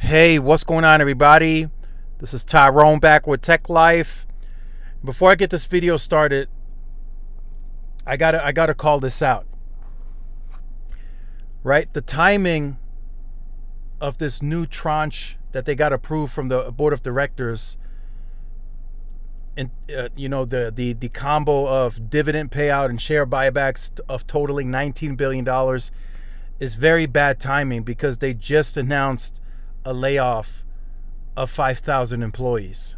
Hey, what's going on, everybody? This is Tyrone back with Tech Life. Before I get this video started, I gotta call this out. Right, the timing of this new tranche that they got approved from the board of directors, and the combo of dividend payout and share buybacks of totaling $19 billion is very bad timing because they just announced a layoff of 5,000 employees.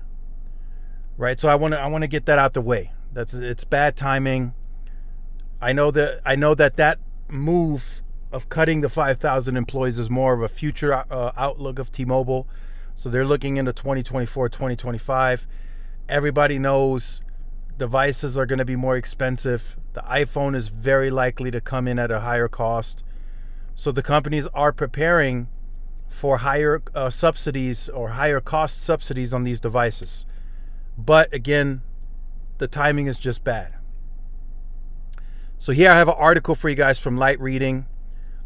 Right, so I want to get that out the way. It's bad timing. I know that move of cutting the 5,000 employees is more of a future outlook of T-Mobile. So they're looking into 2024, 2025. Everybody knows devices are going to be more expensive. The iPhone is very likely to come in at a higher cost. So the companies are preparing for higher subsidies or higher cost subsidies on these devices. But again, the timing is just bad. So here I have an article for you guys from Light Reading.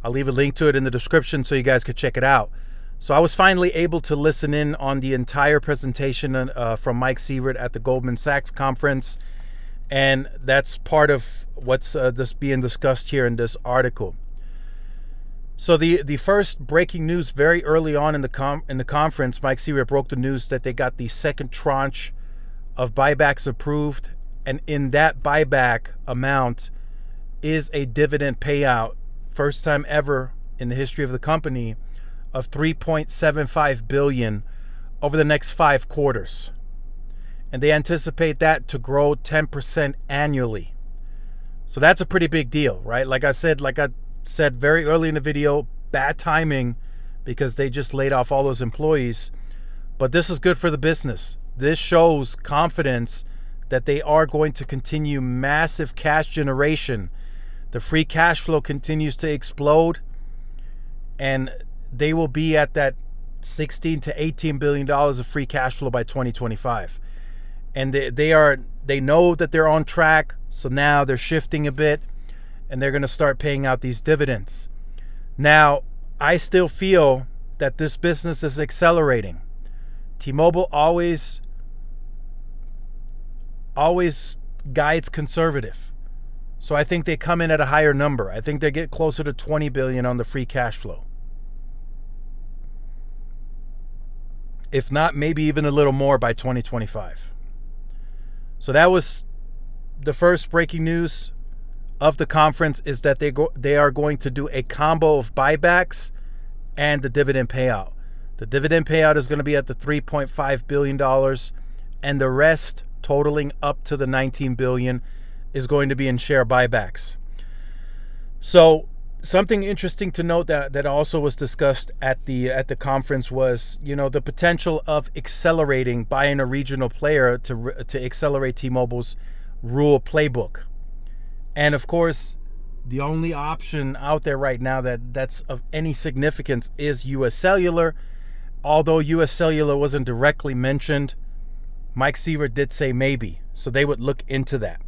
I'll leave a link to it in the description so you guys could check it out. So I was finally able to listen in on the entire presentation from Mike Sievert at the Goldman Sachs conference. And that's part of what's being discussed here in this article. So the first breaking news very early on in the conference, Mike Sievert broke the news that they got the second tranche of buybacks approved. And in that buyback amount is a dividend payout, first time ever in the history of the company, of $3.75 billion over the next 5 quarters. And they anticipate that to grow 10% annually. So that's a pretty big deal, right? Like I said very early in the video, bad timing because they just laid off all those employees. But this is good for the business. This shows confidence that they are going to continue massive cash generation. The free cash flow continues to explode, and they will be at that $16 to $18 billion of free cash flow by 2025. And they know that they're on track, so now they're shifting a bit, and they're going to start paying out these dividends. Now, I still feel that this business is accelerating. T-Mobile always guides conservative. So I think they come in at a higher number. I think they get closer to $20 billion on the free cash flow. If not, maybe even a little more by 2025. So that was the first breaking news of the conference, is that they are going to do a combo of buybacks and the dividend payout. The dividend payout is going to be at the $3.5 billion, and the rest, totaling up to the $19 billion, is going to be in share buybacks. So something interesting to note that also was discussed at the conference was, the potential of buying a regional player to accelerate T-Mobile's rural playbook. And of course, the only option out there right now that's of any significance is US Cellular. Although US Cellular wasn't directly mentioned, Mike Sievert did say maybe, so they would look into that.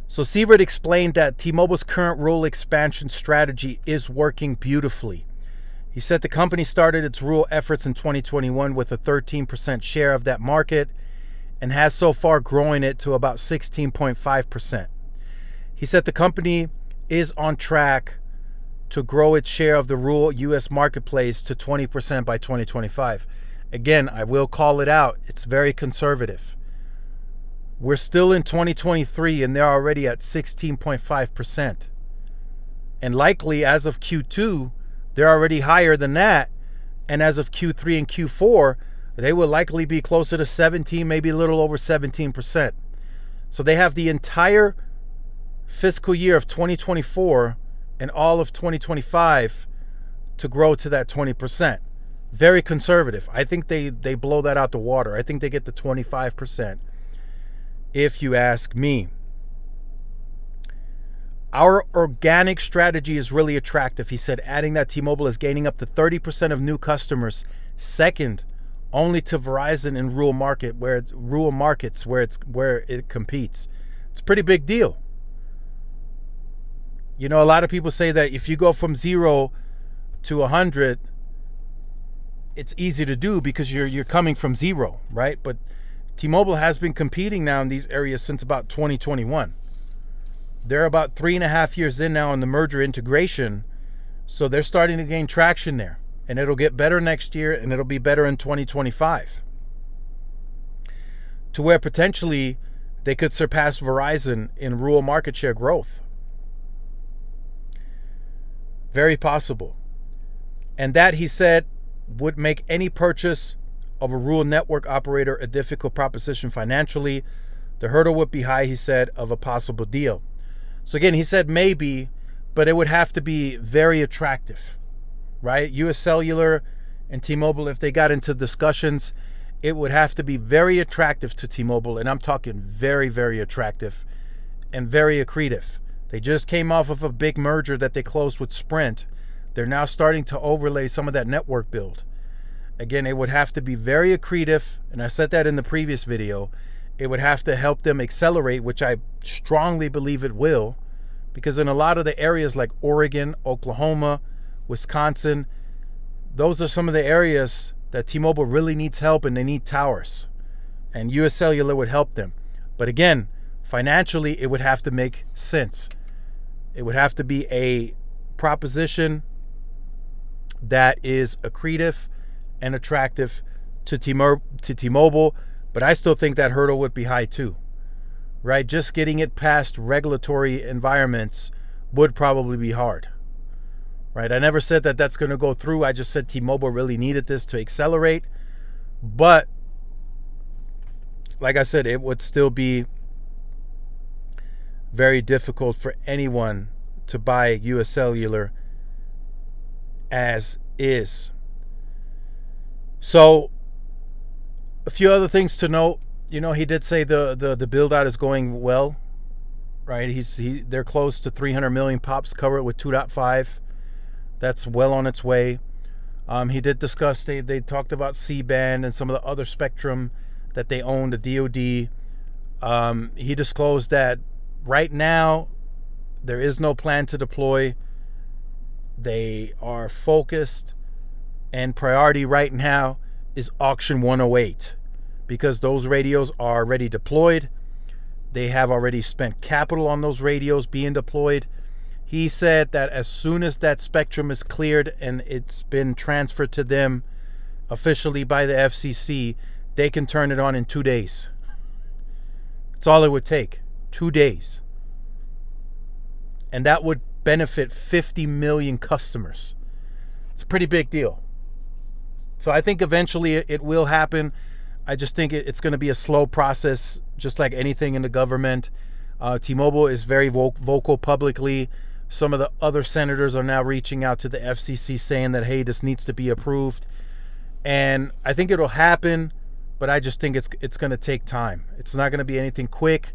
So Sievert explained that T-Mobile's current rural expansion strategy is working beautifully. He said the company started its rural efforts in 2021 with a 13% share of that market and has so far grown it to about 16.5%. He said the company is on track to grow its share of the rural U.S. marketplace to 20% by 2025. Again, I will call it out. It's very conservative. We're still in 2023 and they're already at 16.5%. And likely as of Q2, they're already higher than that. And as of Q3 and Q4, they will likely be closer to 17, maybe a little over 17%. So they have the entire fiscal year of 2024 and all of 2025 to grow to that 20%. Very conservative. I think they blow that out the water. I think they get to 25%. If you ask me. Our organic strategy is really attractive, he said, adding that T-Mobile is gaining up to 30% of new customers, second only to Verizon in rural markets where it competes. It's a pretty big deal. A lot of people say that if you go from 0 to 100, it's easy to do because you're coming from zero, right? But T-Mobile has been competing now in these areas since about 2021. They're about 3.5 years in now on the merger integration, so they're starting to gain traction there, and it'll get better next year, and it'll be better in 2025, to where potentially they could surpass Verizon in rural market share growth. Very possible. And that, he said, would make any purchase of a rural network operator a difficult proposition financially. The hurdle would be high, he said, of a possible deal. So again, he said maybe, but it would have to be very attractive, right? US Cellular and T-Mobile, if they got into discussions, it would have to be very attractive to T-Mobile, and I'm talking very, very attractive and very accretive. They just came off of a big merger that they closed with Sprint. They're now starting to overlay some of that network build. Again, it would have to be very accretive, and I said that in the previous video. It would have to help them accelerate, which I strongly believe it will, because in a lot of the areas like Oregon, Oklahoma, Wisconsin, those are some of the areas that T-Mobile really needs help, and they need towers. And US Cellular would help them. But again, financially, it would have to make sense. It would have to be a proposition that is accretive and attractive to T-Mobile, but I still think that hurdle would be high too, right? Just getting it past regulatory environments would probably be hard, right? I never said that that's going to go through. I just said T-Mobile really needed this to accelerate, but like I said, it would still be very difficult for anyone to buy US Cellular as is. So a few other things to note. You know, he did say the build out is going well, right? They're close to 300 million pops covered with 2.5. That's well on its way. He did discuss, they talked about C-band and some of the other spectrum that they own, the DoD. He disclosed that right now there is no plan to deploy. They are focused, and priority right now is Auction 108, because those radios are already deployed. They have already spent capital on those radios being deployed. He said that as soon as that spectrum is cleared and it's been transferred to them officially by the FCC, they can turn it on in 2 days. That's all it would take, 2 days. And that would benefit 50 million customers. It's a pretty big deal. So I think eventually it will happen. I just think it's going to be a slow process, just like anything in the government. T-Mobile is very vocal publicly. Some of the other senators are now reaching out to the FCC saying that, hey, this needs to be approved. And I think it'll happen, but I just think it's going to take time. It's not going to be anything quick.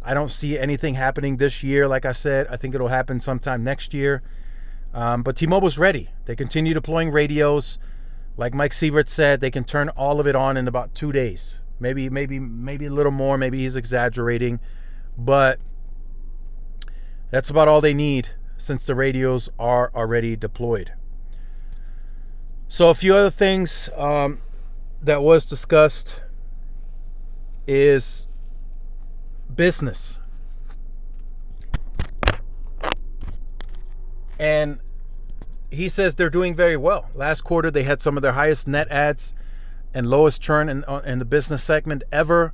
I don't see anything happening this year. Like I said, I think it'll happen sometime next year. But T-Mobile's ready. They continue deploying radios. Like Mike Sievert said, they can turn all of it on in about 2 days. Maybe a little more. Maybe he's exaggerating. But that's about all they need, since the radios are already deployed. So a few other things that was discussed is business. And he says they're doing very well. Last quarter, they had some of their highest net adds and lowest churn in the business segment ever.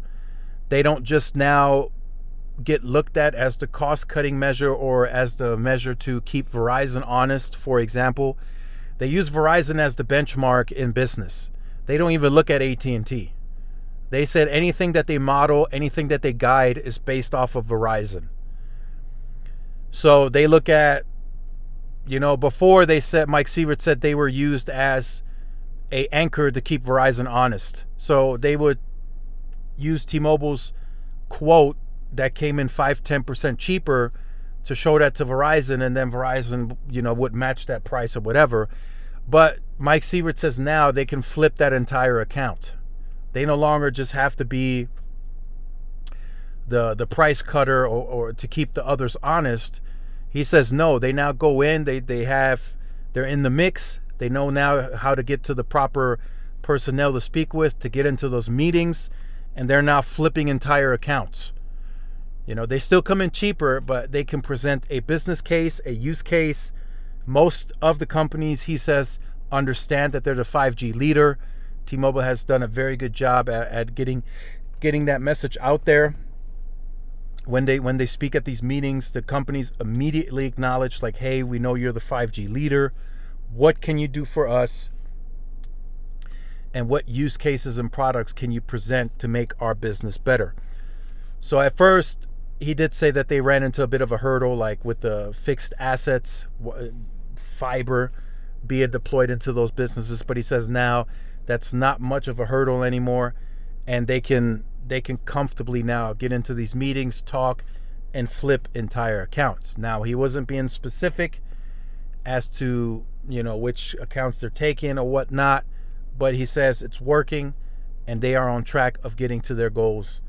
They don't just now get looked at as the cost-cutting measure or as the measure to keep Verizon honest, for example. They use Verizon as the benchmark in business. They don't even look at AT&T. They said anything that they model, anything that they guide is based off of Verizon. So they look at, before they said, Mike Sievert said they were used as a anchor to keep Verizon honest. So they would use T-Mobile's quote that came in 5-10% cheaper to show that to Verizon, and then Verizon, would match that price or whatever. But Mike Sievert says now they can flip that entire account. They no longer just have to be the price cutter or to keep the others honest. He says no, they now go in, they're in the mix, They know now how to get to the proper personnel to speak with, to get into those meetings, and they're now flipping entire accounts. You know, they still come in cheaper, but they can present a business case, a use case. Most of the companies, he says, understand that they're the 5G leader. T-Mobile has done a very good job at getting that message out there. When they speak at these meetings, the companies immediately acknowledge, like, hey, we know you're the 5G leader. What can you do for us? And what use cases and products can you present to make our business better? So at first, he did say that they ran into a bit of a hurdle, like with the fixed assets, fiber being deployed into those businesses. But he says now that's not much of a hurdle anymore, and they can comfortably now get into these meetings, talk, and flip entire accounts. Now, he wasn't being specific as to, you know, which accounts they're taking or whatnot, but he says it's working and they are on track of getting to their goals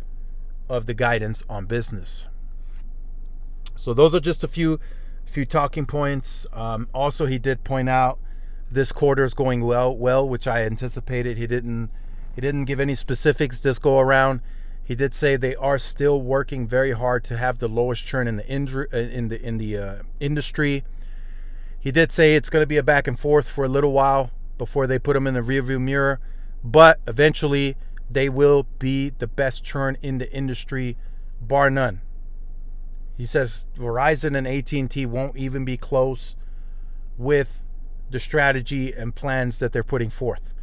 of the guidance on business. So those are just a few talking points. Also, he did point out this quarter is going well, which I anticipated. He didn't give any specifics this go around. He did say they are still working very hard to have the lowest churn in the industry. He did say it's going to be a back and forth for a little while before they put them in the rearview mirror, but eventually they will be the best churn in the industry, bar none. He says Verizon and AT&T won't even be close with the strategy and plans that they're putting forth.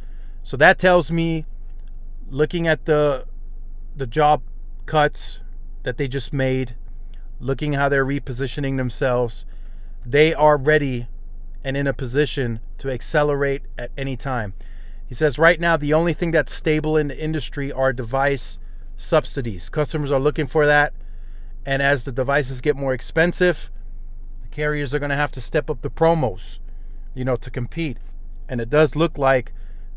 So that tells me, looking at the job cuts that they just made, looking how they're repositioning themselves, they are ready and in a position to accelerate at any time. He says right now the only thing that's stable in the industry are device subsidies. Customers are looking for that, and as the devices get more expensive, the carriers are going to have to step up the promos, you know, to compete. And it does look like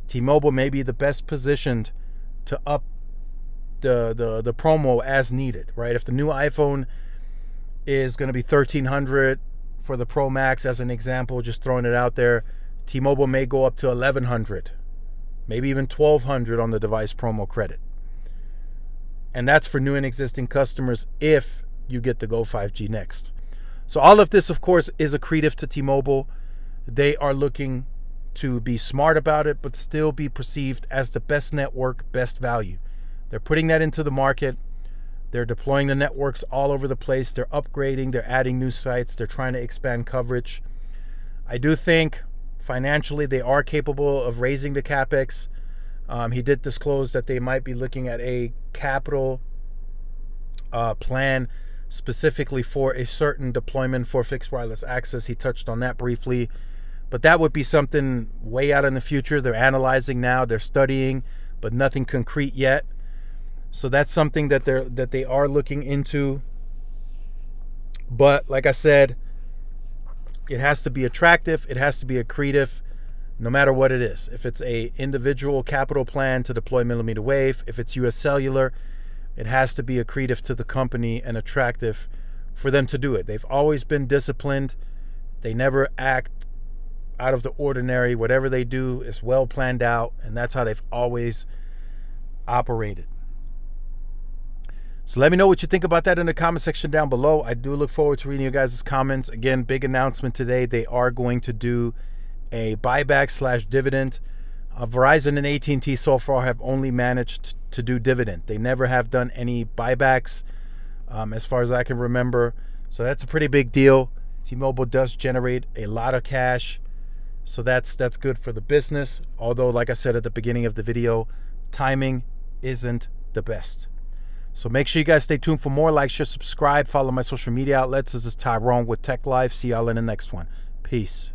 T-Mobile may be the best positioned to up the promo as needed, right? If the new iPhone is going to be $1,300 for the Pro Max, as an example, just throwing it out there, T-Mobile may go up to $1,100, maybe even $1,200 on the device promo credit. And that's for new and existing customers if you get the Go 5G next. So all of this, of course, is accretive to T-Mobile. They are looking to be smart about it, but still be perceived as the best network, best value. They're putting that into the market. They're deploying the networks all over the place. They're upgrading. They're adding new sites. They're trying to expand coverage. I do think financially they are capable of raising the CapEx. He did disclose that they might be looking at a capital plan specifically for a certain deployment for fixed wireless access. He touched on that briefly, but that would be something way out in the future. They're analyzing now, they're studying, but nothing concrete yet. So that's something that they are looking into. But like I said, it has to be attractive, it has to be accretive, no matter what it is. If it's a individual capital plan to deploy millimeter wave, if it's US Cellular, it has to be accretive to the company and attractive for them to do it. They've always been disciplined. They never act out of the ordinary. Whatever they do is well planned out, and that's how they've always operated. So let me know what you think about that in the comment section down below. I do look forward to reading you guys' comments. Again, big announcement today. They are going to do a buyback / dividend. Verizon and AT&T so far have only managed to do dividend. They never have done any buybacks as far as I can remember. So that's a pretty big deal. T-Mobile does generate a lot of cash. So that's good for the business. Although, like I said at the beginning of the video, timing isn't the best. So make sure you guys stay tuned for more. Like, share, subscribe, follow my social media outlets. This is Tyrone with Tech Life. See y'all in the next one. Peace.